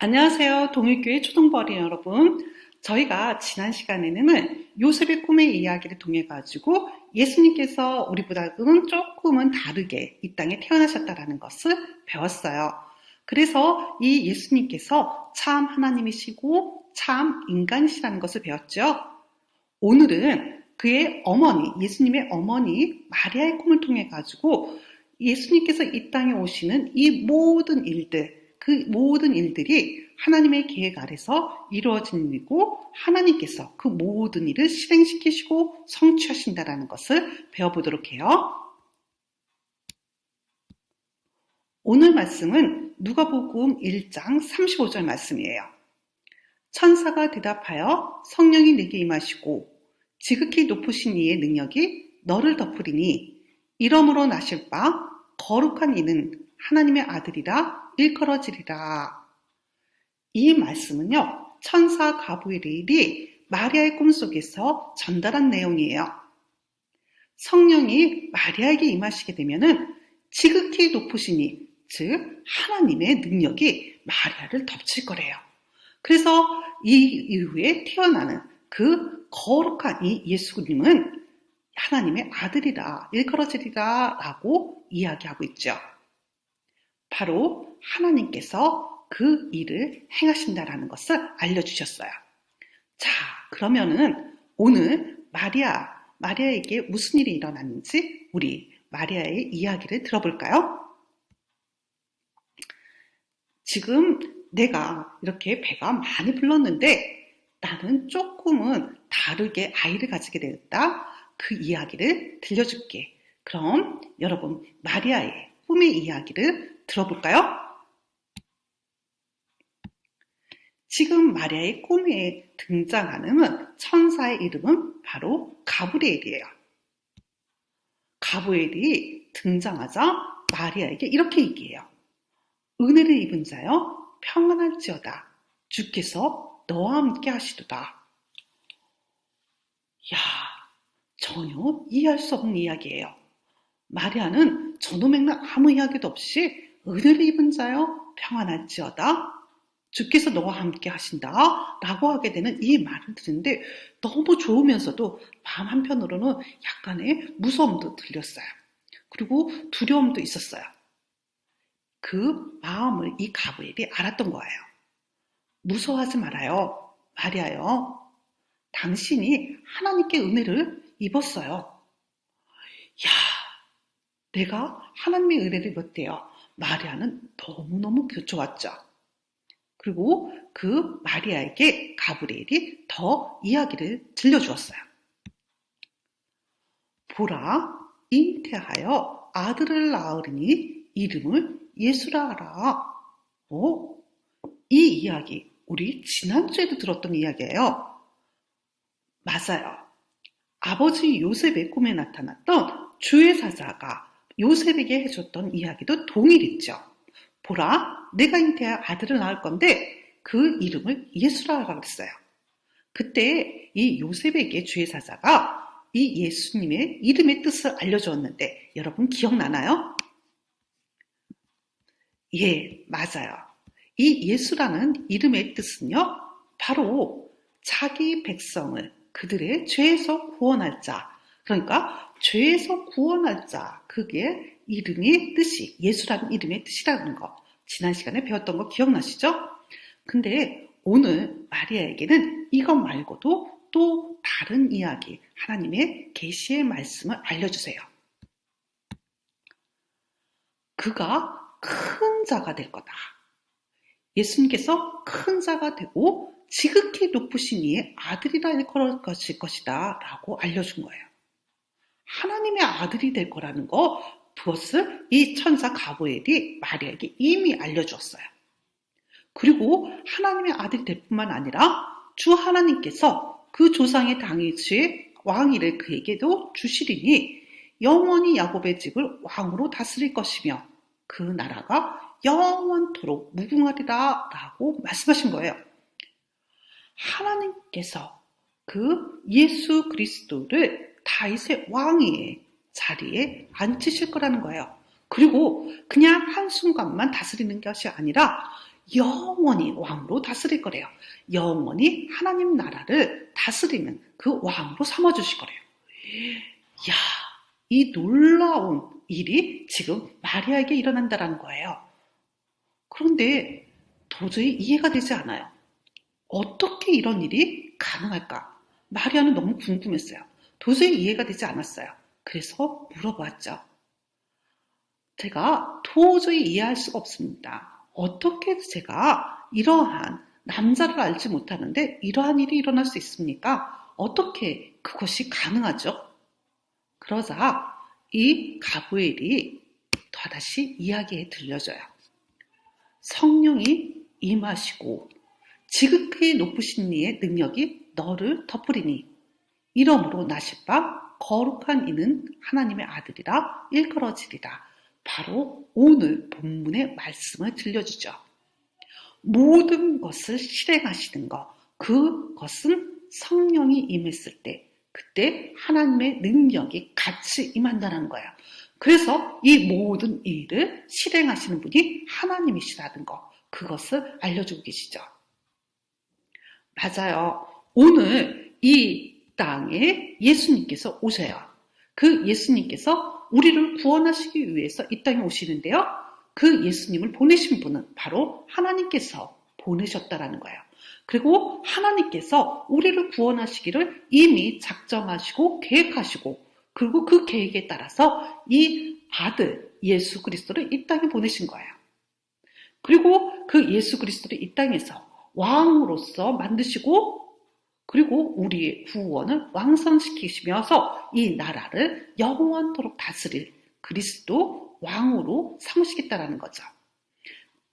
안녕하세요. 동일교회 초등부 어린이 여러분. 저희가 지난 시간에는 요셉의 꿈의 이야기를 통해 가지고 예수님께서 우리보다는 조금은 다르게 이 땅에 태어나셨다는 것을 배웠어요. 그래서 이 예수님께서 참 하나님이시고 참 인간이시라는 것을 배웠죠. 오늘은 그의 어머니, 예수님의 어머니 마리아의 꿈을 통해 가지고 예수님께서 이 땅에 오시는 이 모든 일들, 그 모든 일들이 하나님의 계획 아래서 이루어진 일이고 하나님께서 그 모든 일을 실행시키시고 성취하신다는 것을 배워보도록 해요. 오늘 말씀은 누가복음 1장 35절 말씀이에요. 천사가 대답하여 성령이 내게 임하시고 지극히 높으신 이의 능력이 너를 덮으리니 이러므로 나실 바 거룩한 이는 하나님의 아들이라 일컬어지리라. 이 말씀은요, 천사 가브리엘이 마리아의 꿈속에서 전달한 내용이에요. 성령이 마리아에게 임하시게 되면은 지극히 높으시니, 즉 하나님의 능력이 마리아를 덮칠 거래요. 그래서 이 이후에 태어나는 그 거룩한 이 예수님은 하나님의 아들이라 일컬어지리라 라고 이야기하고 있죠. 바로 하나님께서 그 일을 행하신다라는 것을 알려주셨어요. 자, 그러면은 오늘 마리아에게 무슨 일이 일어났는지 우리 마리아의 이야기를 들어볼까요? 지금 내가 이렇게 배가 많이 불렀는데 나는 조금은 다르게 아이를 가지게 되었다. 그 이야기를 들려줄게. 그럼 여러분 마리아의 꿈의 이야기를 들어볼까요? 지금 마리아의 꿈에 등장하는 천사의 이름은 바로 가브리엘이에요. 가브리엘이 등장하자 마리아에게 이렇게 얘기해요. 은혜를 입은 자여 평안할지어다. 주께서 너와 함께 하시도다. 야, 전혀 이해할 수 없는 이야기예요. 마리아는 전후맥락 아무 이야기도 없이 은혜를 입은 자여 평안할지어다. 주께서 너와 함께 하신다 라고 하게 되는 이 말을 듣는데 너무 좋으면서도 마음 한편으로는 약간의 무서움도 들렸어요. 그리고 두려움도 있었어요. 그 마음을 이 가브리엘이 알았던 거예요. 무서워하지 말아요. 마리아요. 당신이 하나님께 은혜를 입었어요. 야, 내가 하나님의 은혜를 입었대요. 마리아는 너무너무 좋았죠. 그리고 그 마리아에게 가브리엘이 더 이야기를 들려주었어요. 보라, 잉태하여 아들을 낳으리니 이름을 예수라 하라. 이 이야기 우리 지난주에도 들었던 이야기예요. 맞아요. 아버지 요셉의 꿈에 나타났던 주의 사자가 요셉에게 해줬던 이야기도 동일했죠. 보라, 내가 잉태할 아들을 낳을 건데 그 이름을 예수라 하라고 했어요. 그때 이 요셉에게 주의 사자가 이 예수님의 이름의 뜻을 알려주었는데 여러분 기억나나요? 예, 맞아요. 이 예수라는 이름의 뜻은요, 바로 자기 백성을 그들의 죄에서 구원할 자, 그러니까 죄에서 구원할 자, 그게 이름의 뜻이, 예수라는 이름의 뜻이라는 거 지난 시간에 배웠던 거 기억나시죠? 근데 오늘 마리아에게는 이것 말고도 또 다른 이야기, 하나님의 계시의 말씀을 알려주세요. 그가 큰 자가 될 거다. 예수님께서 큰 자가 되고 지극히 높으신 이의 아들이라 일컬을 것이다 라고 알려준 거예요. 하나님의 아들이 될 거라는 거, 그것을 이 천사 가브리엘이 마리아에게 이미 알려주었어요. 그리고 하나님의 아들이 될 뿐만 아니라 주 하나님께서 그 조상의 다윗의 왕위를 그에게도 주시리니 영원히 야곱의 집을 왕으로 다스릴 것이며 그 나라가 영원토록 무궁하리라 라고 말씀하신 거예요. 하나님께서 그 예수 그리스도를 다윗의 왕위의 자리에 앉히실 거라는 거예요. 그리고 그냥 한순간만 다스리는 것이 아니라 영원히 왕으로 다스릴 거래요. 영원히 하나님 나라를 다스리는 그 왕으로 삼아주실 거래요. 야, 이 놀라운 일이 지금 마리아에게 일어난다는 거예요. 그런데 도저히 이해가 되지 않아요. 어떻게 이런 일이 가능할까? 마리아는 너무 궁금했어요. 도저히 이해가 되지 않았어요. 그래서 물어봤죠. 제가 도저히 이해할 수가 없습니다. 어떻게 제가 이러한 남자를 알지 못하는데 이러한 일이 일어날 수 있습니까? 어떻게 그것이 가능하죠? 그러자 이 가브리엘이 다시 이야기에 들려줘요. 성령이 임하시고 지극히 높으신 이의 능력이 너를 덮으리니 이러므로 나실 밤 거룩한 이는 하나님의 아들이라 일컬어지리라. 바로 오늘 본문의 말씀을 들려주죠. 모든 것을 실행하시는 것, 그것은 성령이 임했을 때 그때 하나님의 능력이 같이 임한다는 거예요. 그래서 이 모든 일을 실행하시는 분이 하나님이시라는 것, 그것을 알려주고 계시죠. 맞아요. 오늘 이 땅에 예수님께서 오셔요. 그 예수님께서 우리를 구원하시기 위해서 이 땅에 오시는데요. 그 예수님을 보내신 분은 바로 하나님께서 보내셨다라는 거예요. 그리고 하나님께서 우리를 구원하시기를 이미 작정하시고 계획하시고 그리고 그 계획에 따라서 이 아들 예수 그리스도를 이 땅에 보내신 거예요. 그리고 그 예수 그리스도를 이 땅에서 왕으로서 만드시고 그리고 우리의 구원을 완성시키시면서 이 나라를 영원토록 다스릴 그리스도 왕으로 삼으시겠다라는 거죠.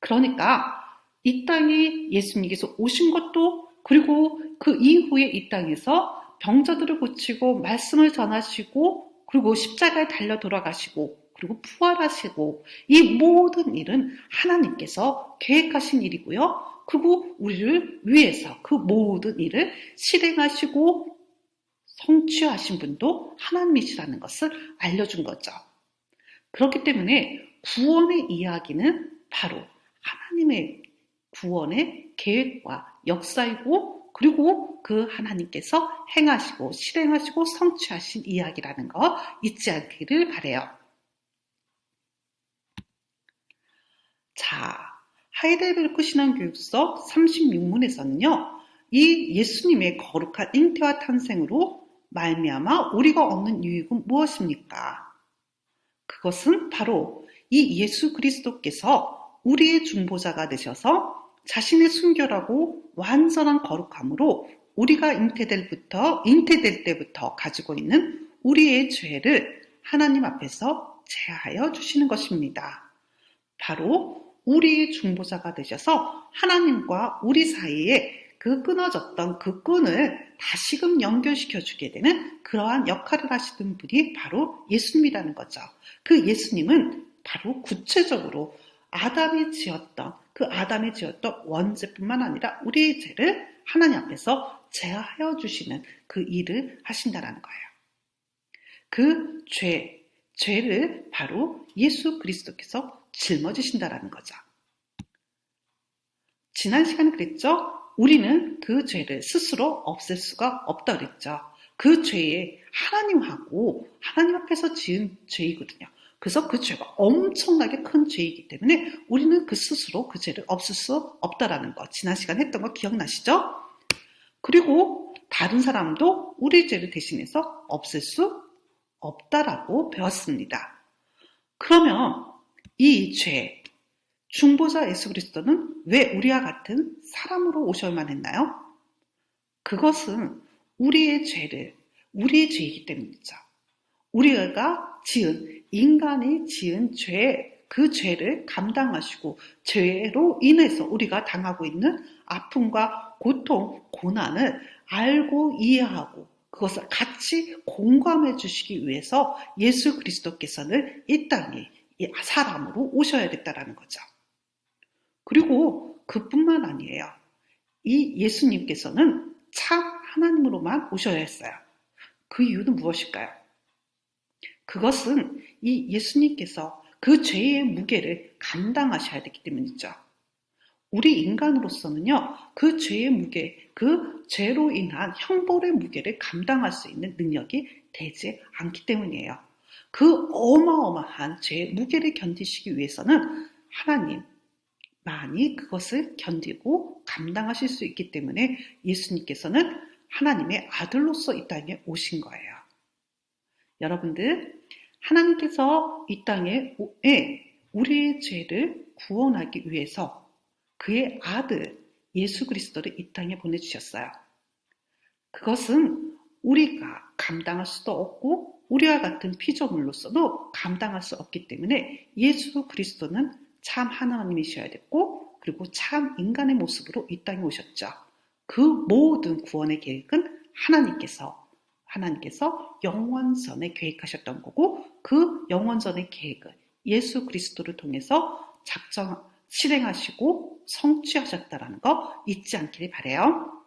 그러니까 이 땅에 예수님께서 오신 것도 그리고 그 이후에 이 땅에서 병자들을 고치고 말씀을 전하시고 그리고 십자가에 달려 돌아가시고 그리고 부활하시고 이 모든 일은 하나님께서 계획하신 일이고요. 그리고 우리를 위해서 그 모든 일을 실행하시고 성취하신 분도 하나님이시라는 것을 알려준 거죠. 그렇기 때문에 구원의 이야기는 바로 하나님의 구원의 계획과 역사이고 그리고 그 하나님께서 행하시고 실행하시고 성취하신 이야기라는 거 잊지 않기를 바라요. 자, 하이델베르크 신앙교육서 36문에서는요. 이 예수님의 거룩한 잉태와 탄생으로 말미암아 우리가 얻는 유익은 무엇입니까? 그것은 바로 이 예수 그리스도께서 우리의 중보자가 되셔서 자신의 순결하고 완전한 거룩함으로 우리가 잉태될 때부터 가지고 있는 우리의 죄를 하나님 앞에서 제하여 주시는 것입니다. 바로 우리의 중보자가 되셔서 하나님과 우리 사이에 그 끊어졌던 그 끈을 다시금 연결시켜 주게 되는 그러한 역할을 하시는 분이 바로 예수님이라는 거죠. 그 예수님은 바로 구체적으로 아담이 지었던 원죄뿐만 아니라 우리의 죄를 하나님 앞에서 제하여 주시는 그 일을 하신다는 거예요. 그 죄를 바로 예수 그리스도께서 짊어지신다라는 거죠. 지난 시간에 그랬죠? 우리는 그 죄를 스스로 없앨 수가 없다 그랬죠. 그 죄에 하나님하고 하나님 앞에서 지은 죄이거든요. 그래서 그 죄가 엄청나게 큰 죄이기 때문에 우리는 그 스스로 그 죄를 없앨 수 없다라는 거 지난 시간에 했던 거 기억나시죠? 그리고 다른 사람도 우리 죄를 대신해서 없앨 수 없다라고 배웠습니다. 그러면 이 죄, 중보자 예수 그리스도는 왜 우리와 같은 사람으로 오셔야만 했나요? 그것은 우리의 죄이기 때문이죠. 우리가 인간이 지은 그 죄를 감당하시고 죄로 인해서 우리가 당하고 있는 아픔과 고통, 고난을 알고 이해하고 그것을 같이 공감해 주시기 위해서 예수 그리스도께서는 이 땅에 사람으로 오셔야 됐다라는 거죠. 그리고 그뿐만 아니에요. 이 예수님께서는 참 하나님으로만 오셔야 했어요. 그 이유는 무엇일까요? 그것은 이 예수님께서 그 죄의 무게를 감당하셔야 됐기 때문이죠. 우리 인간으로서는요, 그 죄의 무게, 그 죄로 인한 형벌의 무게를 감당할 수 있는 능력이 되지 않기 때문이에요. 그 어마어마한 죄의 무게를 견디시기 위해서는 하나님만이 그것을 견디고 감당하실 수 있기 때문에 예수님께서는 하나님의 아들로서 이 땅에 오신 거예요. 여러분들, 하나님께서 이 땅에 우리의 죄를 구원하기 위해서 그의 아들 예수 그리스도를 이 땅에 보내주셨어요. 그것은 우리가 감당할 수도 없고 우리와 같은 피조물로서도 감당할 수 없기 때문에 예수 그리스도는 참 하나님이셔야 됐고 그리고 참 인간의 모습으로 이 땅에 오셨죠. 그 모든 구원의 계획은 하나님께서 영원전에 계획하셨던 거고 그 영원전의 계획을 예수 그리스도를 통해서 실행하시고 성취하셨다는 거 잊지 않기를 바라요.